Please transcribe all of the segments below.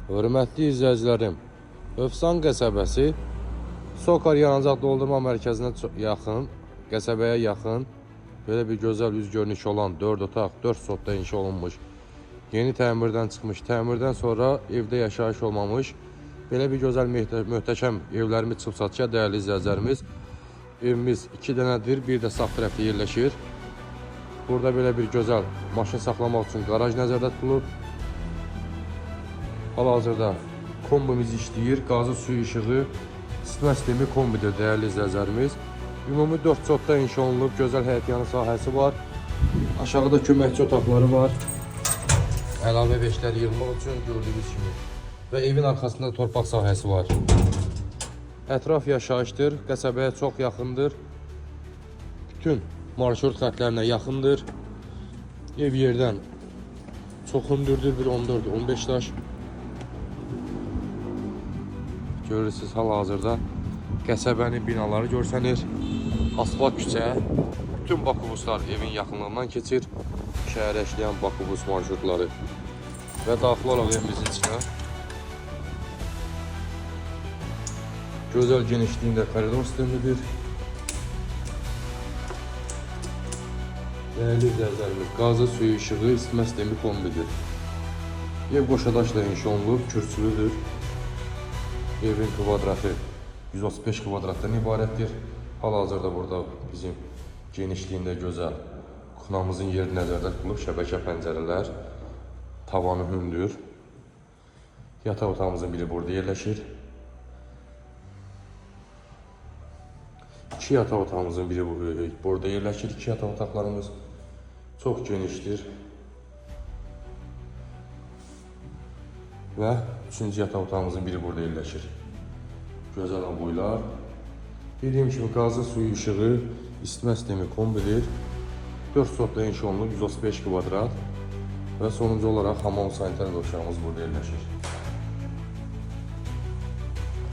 Hörmətli izləyicilərim, Övsan qəsəbəsi Sokar yanacaq doldurma mərkəzinə yaxın, qəsəbəyə yaxın belə bir gözəl üz görünüşü olan 4 otaq, 4 sotda inşa olunmuş, yeni təmirdən çıxmış, təmirdən sonra evdə yaşayış olmamış, belə bir gözəl möhtəşəm evlərimiz çıxıb satışa, dəyərli izləyicilərimiz. Evimiz 2 dənədir, bir də sağ tərəfdə yerləşir. Burada belə bir gözəl maşın saxlamaq üçün qaraj nəzərdə tutulur. Hal-hazırda kombimiz işləyir, qazı, suyu, işığı, isitmə sistemi kombidir, dəyərli izləyicilərimiz. Ümumi 4 sotda inşa olunub, gözəl həyətyanı sahəsi var. Aşağıda köməkçi otaqları var. Əlavə beşlər yığmaq üçün gördüyünüz kimi. Və evin arxasında torpaq sahəsi var. Ətraf yaşayışdır, qəsəbəyə çox yaxındır. Bütün marşrut xətlərinə yaxındır. Ev yerdən çox hündürdür, bir 14-15 daş. Görürsünüz, hal-hazırda qəsəbənin binaları görsənir. Asfalt küçə, bütün bakubuslar evin yaxınlığından keçir. Şəhərə işləyən bakubus marşrutları. Və daxil olaq evimizin içinə. Gözəl genişliyində koridor sistemidir. Dəyərli izləyicilərimiz, qazı, suyu, işığı, isitmə sistemi kombidir. Ev qoşadaşla inşa olunub, kürsülüdür. Evin kvadratı 135 kvadratdan ibarətdir. Hal-hazırda burada bizim genişliyində gözəl kuxnamızın yeri nəzərdə tutulub, şəbəkə pəncərələr, tavanı hündür. Yataq otağımızın biri burada yerləşir. 2 yataq otağımızın biri burada yerləşir. 2 yataq otaqlarımız çox genişdir. Və 3-cü yataq otağımızın biri burada yerləşir. Gözəl aboylar. Dediyim kimi qazı, suyu, işığı, isitmə sistemi kombidir. 4 sotda inşa olunub, 135 kvadrat. Və sonuncu olaraq hamam sanitar döşəğimiz burada yerləşir.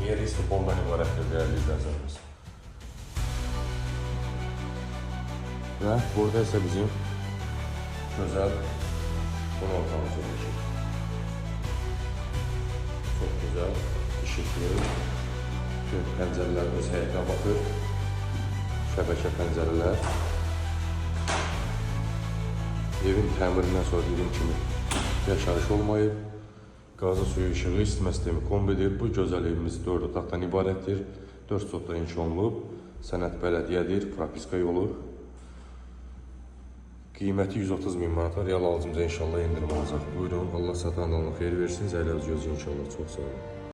Yeri istifondan ibarətdir, dəyərli izləyicilərimiz. Və burada isə bizim gözəl qonaq otağımız yerləşir. Çox güzel, işıqlı, bütün pəncərələrimiz həyətə baxır, şəbəkə pəncərələr. Evin təmirindən sonra dediyim kimi yaşayış olmayıb, qazı, suyu, işığı, isitmə sistemi kombidir. Bu gözəl evimiz 4 otaqdan ibarətdir, 4 sotda inşa olunub, sənəd bələdiyyədir, propiska yolu. Qiyməti 130.000 manata, real alıcımıza inşallah endirim olacaq. Buyurun, Allah satanlarına xeyir versin, zəyləz gözü inşallah. Çox sağ olun.